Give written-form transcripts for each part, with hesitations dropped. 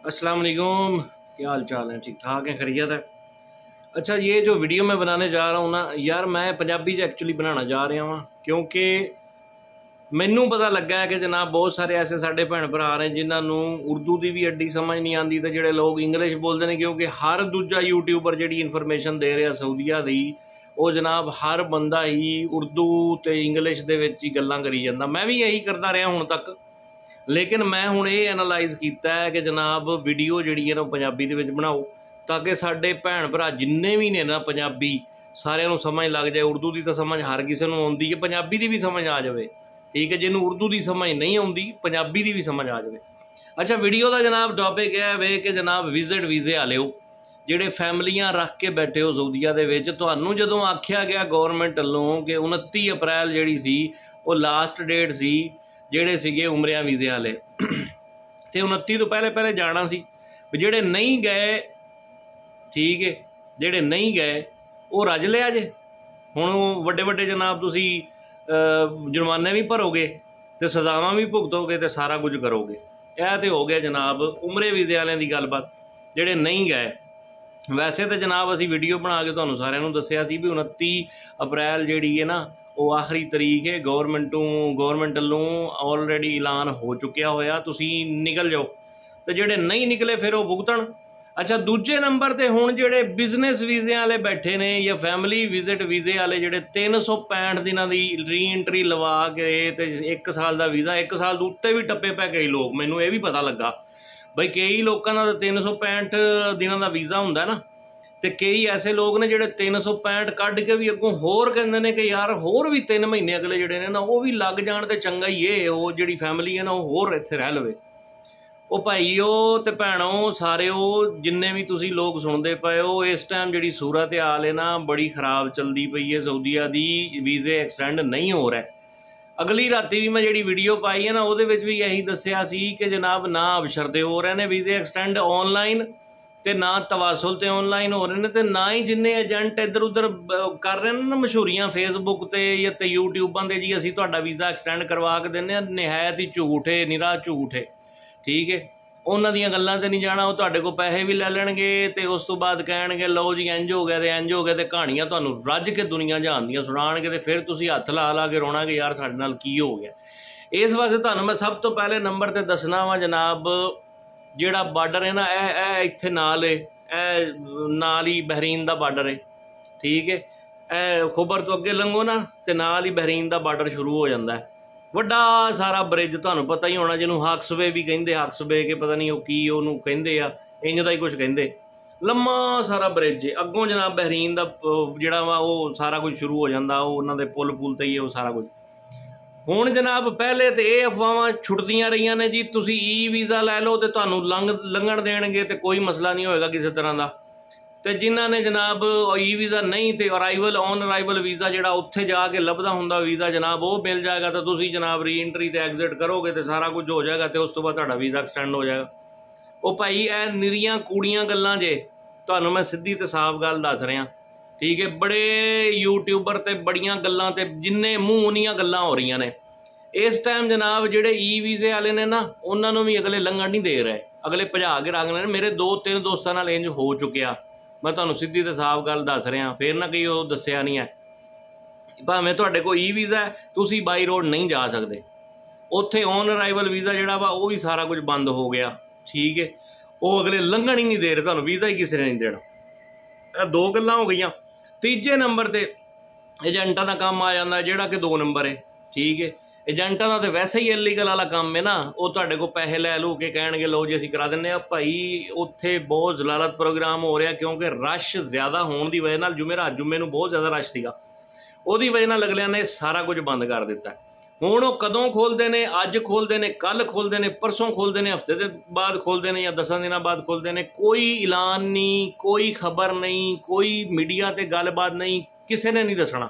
अस्सलाम वालेकुम, क्या हाल चाल है? ठीक ठाक है, खैरियत है। अच्छा, ये जो वीडियो मैं बनाने जा रहा हूँ ना यार, मैं पंजाबी एक्चुअली बनाना जा रहा हूँ क्योंकि मैनू पता लगा है कि जनाब बहुत सारे ऐसे साढ़े भैन भरा ने जिन्होंने उर्दू की भी एड्डी समझ नहीं आती, तो जोड़े लोग इंग्लिश बोलते हैं क्योंकि हर दूजा यूट्यूबर जी इन्फॉर्मेशन दे रहा सऊदीया की वो जनाब हर बंदा ही उर्दू तो इंग्लिश के गल्लां करी जाता। मैं भी यही करता रहा हूँ तक, लेकिन मैं हुण ये एनालाइज़ किया है कि जनाब वीडियो जी है ना पंजाबी दे विच बनाओ ताकि साडे भैन भरा जिन्ने भी ने ना पंजाबी सारिਆਂ समझ लग जाए। उर्दू की तो समझ हर किसी को आती है, पंजाबी की भी समझ आ जाए। ठीक है, जिन्होंने उर्दू की समझ नहीं आती पंजाबी की भी समझ आ जाए। अच्छा, वीडियो का जनाब टॉपिक यह है कि जनाब विजिट वीज़े वाले ਜਿਹੜੇ फैमिलियां रख के बैठे हो सऊदीया ਦੇ ਵਿੱਚ ਤੁਹਾਨੂੰ ਜਦੋਂ ਆਖਿਆ ਗਿਆ गौरमेंट ਵੱਲੋਂ कि 29 अप्रैल ਜਿਹੜੀ ਸੀ ਉਹ ਲਾਸਟ ਡੇਟ ਸੀ ਜਿਹੜੇ ਸੀਗੇ ਉਮਰਿਆਂ ਵੀਜ਼ੇ ਵਾਲੇ ਤੇ 29 ਤੋਂ ਪਹਿਲੇ ਜਾਣਾ ਸੀ। ਜਿਹੜੇ ਨਹੀਂ ਗਏ, ਠੀਕ ਹੈ, ਜਿਹੜੇ ਨਹੀਂ ਗਏ ਉਹ ਰੱਜ ਲਿਆ ਜੇ। ਹੁਣ ਵੱਡੇ ਵੱਡੇ ਜਨਾਬ ਤੁਸੀਂ जुर्माने भी भरोगे तो सज़ावां भी भुगतोगे तो सारा कुछ करोगे। यह तो हो गया जनाब उमरे वीज़े वाले की गलबात। जोड़े नहीं गए, वैसे तो जनाब असी वीडियो बना के तुहानूं सारिआं नूं दस्सिआ सी भी 29 अप्रैल जिहड़ी है ना वो आखिरी तरीक है। गौरमेंट वल्लों ऑलरेडी ऐलान हो चुकिया होया, तुसीं निकल जाओ। तो जोड़े नहीं निकले फिर वो भुगतण। अच्छा, दूजे नंबर पर हुण जिहड़े बिजनेस वीज़े वाले बैठे ने या फैमिली विजिट वीज़े वाले जिहड़े 365 दिनों की री एंट्री लवा के ते 1 साल का वीज़ा, 1 साल के उत्ते भी टप्पे पै कई लोग, मैनूं ये भी पता लगा बई कई लोगों का 365 दिनों का वीज़ा हुंदा ना, तो कई ऐसे लोग ने जिहड़े 365 कढ के भी अगों होर कहंदे ने कि यार होर भी 3 महीने अगले जिहड़े ने ना वो भी लग जाण ते चंगा ही है, वो जिहड़ी फैमिली है ना वो होर इत्थे रह लवे। वो भाईओ ते भैणों सारिओ जिन्ने भी तुसी लोग सुनते पे हो, इस टाइम जी सूरत हाल है ना बड़ी खराब चलती पई है। सऊदीया दी वीज़े एक्सटेंड नहीं हो रहा। अगली राती भी मैं जी वीडियो पाई है ना वो भी यही दसिया सी कि जनाब ना अबशरते हो रहे हैं वीज़े एक्सटेंड ऑनलाइन, तो ना तवासुल तो ऑनलाइन हो रहे हैं, तो ना ही जिन्ने एजेंट इधर उधर कर रहे हैं ना मशहूरियां फेसबुक ते या तो यूट्यूबां ते जी असी तुहाडा वीज़ा एक्सटेंड करवा के देने, निहायत ही झूठ है, निरा झूठ है। ठीक है, उन्होंने दियां गल्लां ते नहीं जाना, वो तुहाडे कोल पैसे भी ले लैणगे तो उस तो बाद कहेंगे लो जी इंज हो गया तो इंज हो गया, तो कहानियां तुहानूं रज के दुनिया जहान दियां सुणाणगे तो फिर तुसीं हत्थ ला ला के रोना कि यार साडे नाल की हो गया। इस वास्ते तुहानूं मैं सब तो पहले नंबर ते दसना वा जनाब जिहड़ा बार्डर है ना ए इत्थे नाल है, नाल ही बहरीन दा बार्डर है। ठीक है, खोबर तो अगे लंघो ना तो नाल ही बहरीन दा बार्डर शुरू हो जाता है। वड्डा सारा ब्रिज तुहानूं पता ही होना जिन्होंने हक्सवे भी कहिंदे, हक्सवे के पता नहीं वो की उहनूं कहिंदे आ, इंज दा ही कुछ कहिंदे। लम्मा सारा ब्रिज है, अगों जनाब बहरीन दा जिहड़ा वा वो सारा कुछ शुरू हो जाता, वो उन्हां दे पुल पुल ते ही वो सारा कुछ। हुण जनाब पहले तो ये अफवाहां छुटदियां रहियां ने जी तुसीं ई वीज़ा लै लो तो तुहानूं लंघण देणगे तो कोई मसला नहीं होएगा किसी तरह का। तो जिन्हों ने जनाब ई वीज़ा नहीं तो अराइवल ऑन अराइवल वीज़ा जोड़ा उत्थे जाके लभदा हुंदा वीज़ा जनाब वो मिल जाएगा, तो तुसीं जनाब री एंट्री तो एग्जिट करोगे तो सारा कुछ हो जाएगा, तो उस तो बाद तुहाडा वीज़ा एक्सटेंड हो जाएगा। वो भाई ए निरियां कूड़ियां गल्लां जे, तुहानूं मैं सीधी तो साफ गल दस रहा। ठीक है, बड़े यूट्यूबर तो बड़ियां गल्लां ते जिन्ने मूँह उन्नियां गल्लां हो रही ने इस टाइम जनाब जिहड़े ई वीज़े वाले ने ना उन्होंने भी अगले लंघण नहीं दे रहे, अगले भजा के रख रहे। मेरे 2-3 दोस्तों नाल इंज हो चुकिया, मैं तुहानूं सीधी तो साफ गल दस रहा, फिर ना कहीं वो दस्सिया नहीं है। भावें तुहाडे कोल ई वीज़ा है तुसीं बाई रोड नहीं जा सकते, उत्थे ऑन अराइवल वीज़ा जिहड़ा वा वो भी सारा कुछ बंद हो गया। ठीक है, वो अगले लंघण ही नहीं दे रहे, तुहानूं वीज़ा ही किसी ने नहीं देना। दो गल्लां हो गईयां। तीजे नंबर ते एजेंटां दा काम आ जांदा जिहड़ा कि 2 नंबर है। ठीक है, एजेंटां दा तो वैसे ही इलीगल वाला काम है ना, वो तुहाडे कोल पैसे लै लू के कहणगे लो जी असीं करा दिंदे आ। भाई उत्थे बहुत जलालत प्रोग्राम हो रहा क्योंकि रश ज़्यादा होने की वजह नाल जुमेरात जुम्मे नूं बहुत ज़्यादा रश सीगा, उहदी वजह नाल अगलियां ने सारा कुछ बंद कर दिता। हुण वो कदों खोलते हैं, अज खोलते हैं, कल खोलते हैं, परसों खोलते हैं, हफ्ते के बाद खोलते हैं या 10 दिनों बाद खोलते हैं। कोई ऐलान नहीं, कोई खबर नहीं, कोई मीडिया ते गलबात नहीं, किसी ने नहीं दसना।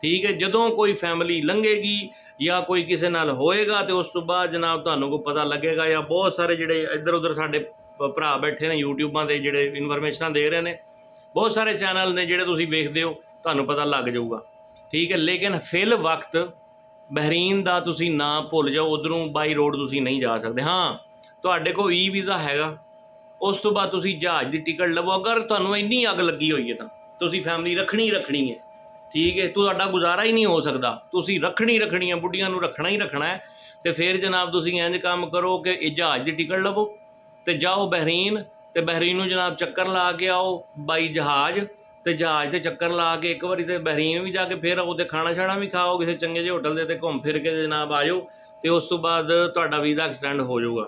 ठीक है, जदों कोई फैमिली लंघेगी या कोई किसी नाल होएगा तो उस तो बाद जनाब तुहानूं को पता लगेगा। या बहुत सारे जिहड़े इधर उधर साडे भरा बैठे ने यूट्यूबां ते जिहड़े इन्फॉर्मेशन दे रहे हैं, बहुत सारे चैनल ने जिहड़े तुसीं वेखदे हो तुहानूं पता लग जाऊगा। ठीक है, लेकिन फिल वक्त बहरीन दा तुसीं ना भुल जाओ, उधरों बाई रोड तुसीं नहीं जा सकते। हाँ, तुहाडे कोल ई वीज़ा हैगा, उस तो बाद तुसी जहाज़ की टिकट लवो। अगर तुहानूं इन्नी अग लगी हुई है तो तुसी फैमिली रखनी ही रखनी है, ठीक है, तुहाडा गुजारा ही नहीं हो सकता, तुसी रखनी है, बुढ़ियां नूं रखना ही रखना है। तो फिर जनाब तुसी इंज काम करो कि जहाज़ की टिकट लवो तो जाओ बहरीन, तो बहरीन जनाब चक्कर ला के आओ बाई जहाज़, तो जहाज़ से चक्कर ला के एक बारी तो बहरीन भी जाके फिर आओ, तो खाना शाना भी खाओ किसी चंगे जे होटल से, घूम फिर के जनाब आ जाओ, तो उस तो बाद तुहाडा वीज़ा एक्सटेंड हो जाऊगा।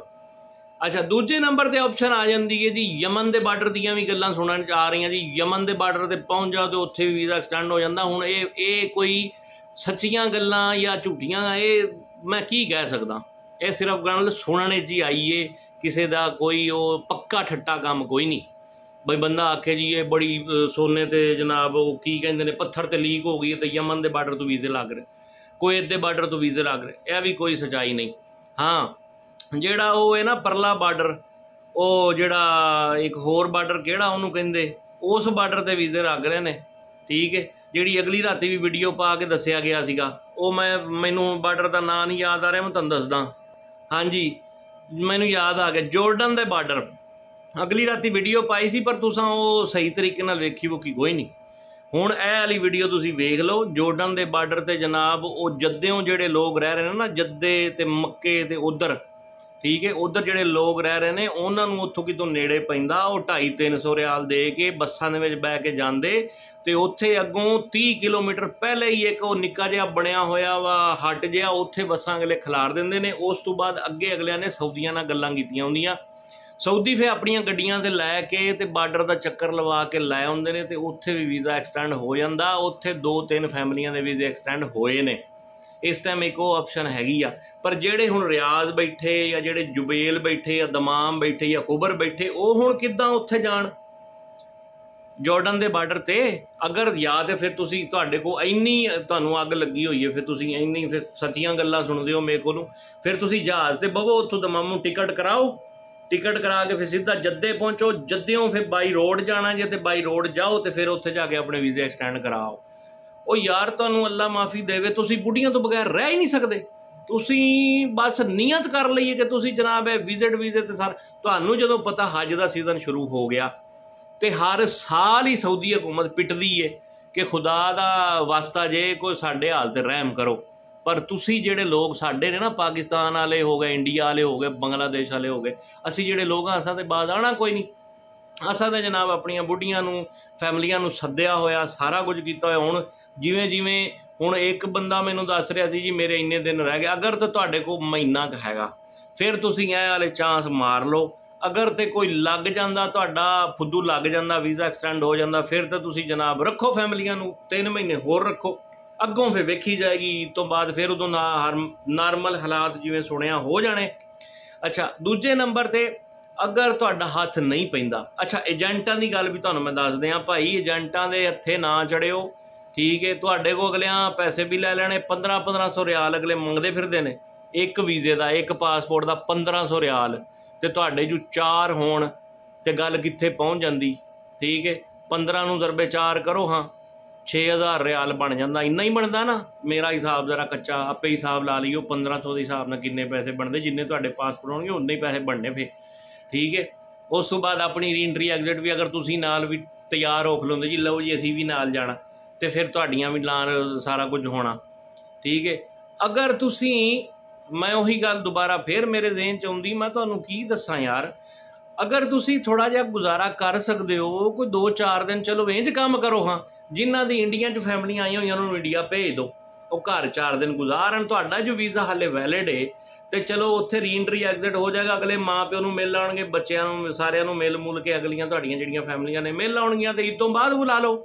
अच्छा, दूजे नंबर पर ऑप्शन आ जाती है जी यमन के बार्डर दियाँ भी गल्लां सुनन आ रही जी, यमन के बार्डर पर पहुँच जाओ तो उत्थे भी वीज़ा एक्सटेंड हो जाता। हुण ये कोई सच्चियां गल्लां या झूठियां, ये मैं की कह सकदा, ये सिर्फ गल सुनने च ही आई है, किसी का कोई वो पक्का ठट्टा काम कोई नहीं। बई बंदा आखे जी ये बड़ी सोने ते जनाब वो की कहते हैं पत्थर ते लीक हो गई है तो यमन के बार्डर तो वीज़े लग रहे, कुवैत दे बार्डर तो वीज़े लग रहे, यह भी कोई सच्चाई नहीं। हाँ जेड़ा वो है ना परला बार्डर, वो जेड़ा एक होर बार्डर केड़ा उन्होंने कहते, उस बार्डर ते वीज़े लग रहे हैं, ठीक है। जिहड़ी अगली राती भी वीडियो पा के दस्सिया गया सीगा, वो मैनू बार्डर का नाम नहीं याद आ रहा, मैं तुहानूं दसदा। हाँ जी मैनू याद आ गया, जोर्डन के बार्डर अगली राती वीडियो पाई सी, पर तुसां वो सही तरीके नाल वेखी वुखी कोई नहीं। हुण यह वाली वीडियो तुसीं वेख लो, जोर्डन के बार्डर ते जनाब वो जद्दों जिहड़े लोग रह रहे हैं ना, जद्दे ते मक्के ते उधर, ठीक है, उधर जिहड़े लोग रह रहे हैं उन्होंने उत्थों कितों नेड़े पैंदा, वो 250-300 रियाल दे के बसां दे विच बह के जांदे, तो उत्थे अगों 30 किलोमीटर पहले ही एक वो निक्का जिहा बनया होया वा हट जिहा, उत्थे बसां अगले खिलार दिंदे ने। उस तो बाद अगे अगलियां ने सऊदियां नाल गल्लां कीतियां हुंदियां, सऊदी फिर अपनियां गड्डियां ते लै के ते बार्डर का चक्कर लवा के लै आउंदे ने, ते उत्थे भी वीज़ा एक्सटेंड हो जांदा। उत्थे 2-3 फैमिलियां दे वीज़े एक्सटेंड होए ने। इस टाइम एक वो ऑप्शन हैगी आ, पर जेड़े हुण रियाज बैठे या जेड़े जुबेल बैठे या दमाम बैठे या खुबर बैठे, वो हुण किद्दां उत्थे जाण जॉर्डन के बार्डर ते? अगर या तो फिर तुसी तुहाडे को इन्नी तुहानूं अग लगी हुई है, फिर तुसी इन्नी फिर सच्चियां गल्लां सुनदे हो मेरे कोलों, फिर तुसी जहाज़ ते बवो, उत्थों दमामों टिकट कराओ, टिकट करा के फिर सीधा जद्दे पहुँचो, जद्दों फिर बाई रोड जाना जे, तो बाई रोड जाओ तो फिर उत्थे जाके अपने वीज़े एक्सटेंड कराओ। ओ यार तुहानूं अल्लाह माफ़ी देवे, तुसी बुढ़ियां तो बगैर रह ही नहीं सकते। तुसी बस नीयत कर लईए कि तुसी जनाब है विजिट वीज़े ते सार, तुहानूं जदों पता हज का सीजन शुरू हो गया तो हर साल ही सऊदी हुकूमत पिटदी है कि खुदा दा वास्ता जे कोई साडे हाल ते रहम करो। पर तुसी जेड़े लोग साडे ने ना, पाकिस्तान वाले हो गए, इंडिया वाले हो गए, बांग्लादेश वाले हो गए, असी जेड़े लोग हाँ असां ते बाज आना कोई नहीं। असां ते जनाब अपनियां बुढ़ियां नूं फैमिलियां नूं सद्दिया होया, सारा कुछ कीता होया। हुण जिवें जिवें हुण एक बंदा मैनूं दस रहा सी जी मेरे इन्ने दिन रह गए, अगर तो तुहाडे कोल महीना क हैगा फिर तुसी इह वाले चांस मार लो। अगर तो कोई लग जाता, तुहाडा फुद्दू लग जाता, वीज़ा एक्सटेंड हो जाता, फिर तो तुसी जनाब रखो फैमिलियां नूं 3 महीने होर रखो, अगों फिर वेखी जाएगी। ईद तो बाद फिर उदों नॉर्मल हालात जिवें सुनिया हो जाने। अच्छा दूजे नंबर ते अगर तुहाडा हथ नहीं पैंदा, अच्छा एजेंटां दी गल भी तुहानूं मैं दस दियां भाई, एजेंटां दे हत्थे ना चढ़िओ, ठीक है। तुहाडे को अगलियां पैसे भी लै लैणे, 1500 रियाल अगले मंगदे फिरदे ने एक वीज़े का, एक पासपोर्ट का 1500 रियाल, तो तुहाडे जो 4 होण ते गल कित्थे पहुँच जाती, ठीक है। 15 नूं दरबे 4 करो, हाँ 6000 रियाल बन जाता, इन्ना ही बनता ना। मेरा हिसाब जरा कच्चा, आपे हिसाब ला लियो 1500 के हिसाब नाल किन्ने पैसे बनते, जिन्ने तुहाडे पासपोर्ट होणगे उन्ने ही पैसे बनने फिर, ठीक है। उस तो बाद अपनी रीएंट्री एग्जिट भी अगर तुसी नाल भी तैयार हो खलोंदे जी लो जी असी भी नाल जाना, तो फिर तुहाडियां भी नाल सारा कुछ होना, ठीक है। अगर तुसी मैं उही गल दोबारा फिर मेरे ज़हन च आउंदी, मैं तुहानूं की दस्सां यार, अगर तुसी थोड़ा जिहा गुजारा कर सकते हो, कोई 2-4 दिन चलो इंज काम करो, हाँ जिन्हां दी इंडिया च फैमिलियां आईयां होईयां उन्होंने इंडिया भेज दो, वो घर 4 दिन गुजारन, तुहाडा जो वीज़ा हाले वैलिड है, तो चलो उत्थे रीएंट्री एग्जिट हो जाएगा, अगले माँ प्यो नूं मिल आउणगे, बच्चों नूं सारिਆਂ नूं मिल मुल के अगलियां तुहाडियां जिहड़ियां फैमिलियां ने मिल आउणगियां, ते ईद तो बाद बुला लो,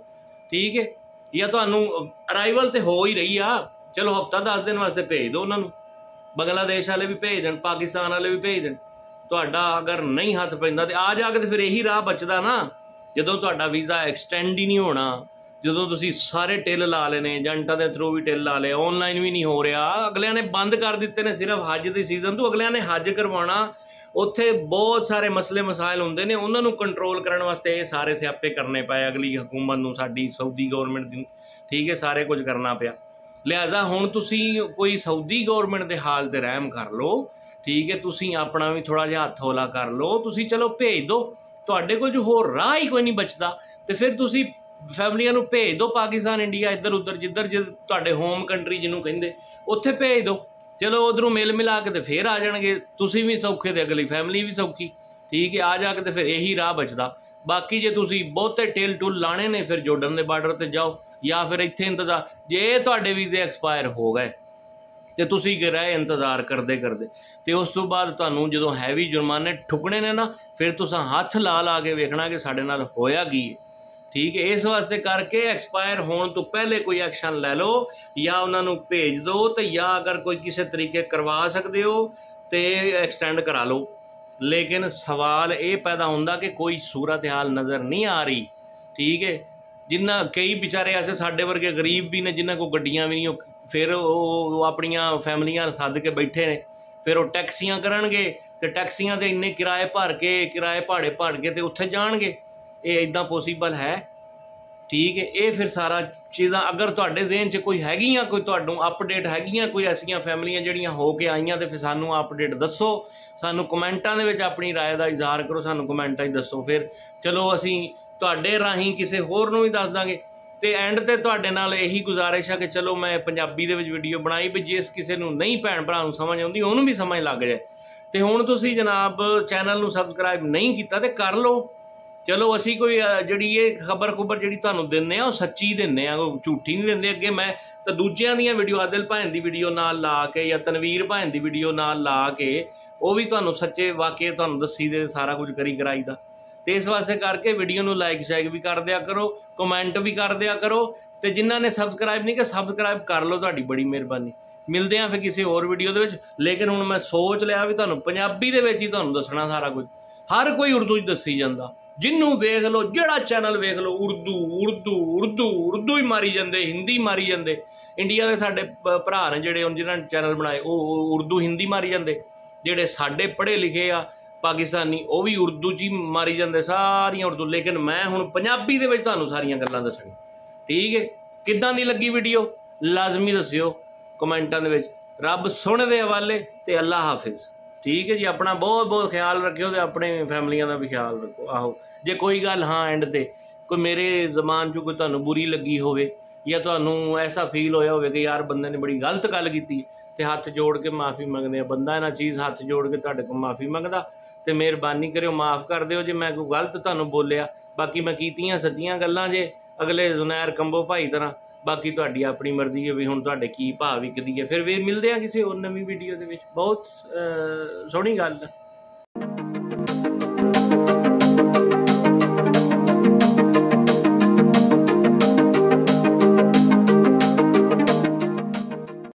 ठीक है। या तुहानूं अराइवल तो हो ही रही आ, चलो हफ्ता 10 दिन वास्ते भेज दो उन्होंने, बांग्लादेश वाले भी भेज देन, पाकिस्तान वाले भी भेज देन। तुहाडा अगर नहीं हथ पैंदा तो आ जाके तो फिर यही राह बचदा ना, जदों तुहाडा वीज़ा एक्सटेंड ही नहीं होना, जदों तुसी सारे टिल ला लेने, एजेंटां दे थ्रू भी टिल ला लिया, ऑनलाइन भी नहीं हो रहा, अगलियां ने बंद कर दिते ने सिर्फ हज के सीजन तो, अगलियां ने हज करवाना, उत्थे बहुत सारे मसले मसाइल होंदे ने, उन्हां नूं कंट्रोल करने वास्ते ये सारे स्यापे करने पाए अगली हुकूमत नूं, साडी सऊदी गौरमेंट दी, ठीक है, सारे कुछ करना पिया। लिहाजा हुण तुसी कोई सऊदी गौरमेंट के हाल ते रहम कर लो, ठीक है, तुसी अपना भी थोड़ा जिहा हत्थ हौला कर लो, तुसी चलो भेज दो, तुहाडे कोल जो होर राह ही कोई नहीं बचदा, तो फिर तुसी फैमिलियां नूं भेज दो पाकिस्तान इंडिया इधर उधर जिधर तुहाडे होम कंट्री जिन्हों कहिंदे उत्थे भेज दो, चलो उधरों मिल मिला के तो फिर आ जाणगे, तुसी भी सौखे तो अगली फैमिली भी सौखी। ठीक है, आ जाके तो फिर यही राह बचदा। बाकी जे तुसी बहुते टेल टूल लाने ने फिर जोर्डन के बार्डर ते जाओ, या फिर इत्थे इंतजार, जे तुहाडे वीज़े एक्सपायर हो गए तो तुसी रहे इंतजार करते करते, तो उस तो बाद तुहानूं जदों हैवी जुर्माने ठुकने ने ना, फिर तुसां हत्थ ला ला के वेखना कि साडे नाल होया की है। ठीक है, इस वास्ते करके एक्सपायर होने तो पहले कोई एक्शन ले लो, या उन्होंने भेज दो, तो या अगर कोई किसी तरीके करवा सकते हो तो एक्सटेंड करा लो। लेकिन सवाल ये पैदा होंदा कि कोई सूरत हाल नज़र नहीं आ रही। ठीक है, जिन्ना कई बेचारे ऐसे साडे वर्गे गरीब भी ने जिन्हों को गड्डियां भी नहीं, फिर वो अपनियां फैमिलियां सद के बैठे ने, फिर वो टैक्सियां करनगे, तो टैक्सियां दे इन्ने किराए भर के, किराए भाड़े भर के तो उत्थे जाणगे, ये इदां पॉसीबल है। ठीक है, ये फिर सारा चीज़ां अगर तुहाडे ज़हन च कोई हैगियां, कोई तुहानूं अपडेट हैगियां, कोई ऐसियां फैमिलियां जिहड़ियां हो के आईयां, तो फिर सानूं अपडेट दसो, सानूं कमेंटां दे विच अपनी राय दा इज़हार करो, सानूं कमेंटां 'च दसो, फिर चलो असीं तुहाडे राहीं किसी होर नूं भी दस दांगे। तो एंड ते तुहाडे नाल यही गुजारिश है कि चलो मैं पंजाबी दे विच वीडियो बनाई भी जिस किसी नूं नहीं भैण भरा नूं समझ आउंदी उहनूं भी समझ लग जाए। तो हुण तुसीं जनाब चैनल नूं सबसक्राइब नहीं कीता तो कर लो। चलो असी कोई जी ये खबर खुबर जी तुहानूं दिंदे आ सच्ची दिंदे आ, कोई झूठी नहीं दिंदे। अगे मैं तो दूजियां दियां वीडियो आदिल भाइन की वीडियो नाल ला के या तनवीर भाइन की वीडियो नाल ला के वो भी तुहानूं सच्चे वाकई तुहानूं दसी दे सारा कुछ करी कराई दा। तो इस वास्ते करके वीडियो नूं लाइक शाइक भी कर दिया करो, कमेंट भी कर दिया करो, तो जिन्हों ने सबसक्राइब नहीं किया सबसक्राइब कर लो, तुहाडी बड़ी मेहरबानी। मिलते हैं फिर किसी होर वीडियो दे विच। लेकिन हुण मैं सोच लिया भी तुहानूं पंजाबी दे विच ही तुहानूं दसना सारा कुछ। हर कोई उर्दू दसी जांदा, जिन्हों वेख लो जिहड़ा चैनल वेख लो उर्दू उर्दू उर्दू उर्दू ही मारी जाते, हिंदी मारी जाते। इंडिया के साडे भरा ने जिहड़े जिन्होंने चैनल बनाए वो उर्दू हिंदी मारी जाते, जिहड़े साडे पढ़े लिखे आ पाकिस्तानी वो भी उर्दू च ही मारी जाते, सारियां उर्दू। लेकिन मैं हुण पंजाबी दे विच तुहानूं सारियां गल्लां दसणीਆਂ। ठीक है, किद्दां दी लगी वीडियो लाजमी दस्सिओ कमेंटां दे विच। रब सुने दे हवाले ते अल्लाह हाफिज़। ठीक है जी, अपना बहुत बहुत ख्याल रखियो ते अपने फैमिलियां दा भी ख्याल रखो। आहो जे कोई गल हाँ एंड ते कोई मेरे जबान चों कोई तुहानूं बुरी लगी होवे या तुहानूं ऐसा फील होया होवे कि यार बंदे ने बड़ी गलत गल कीती ते हत्थ जोड़ के माफ़ी मंगदे आ। बंदा इन्हां चीज़ हत्थ जोड़ के तुहाडे कोल माफ़ी मंगदा ते मेहरबानी करियो माफ़ कर दिओ जे मैं कोई गलत तुहानूं बोलिया। बाकी मैं कीतियां सच्चियां गल्लां जे अगले जुनैर कंबो भाई तरह। बाकी तुहाडी अपनी मर्जी है भी हुण तुहाडे की भाव विकदी है। फिर भी मिलदे आ किसी होर नवीं वीडियो दे विच। बहुत सोहणी गल है।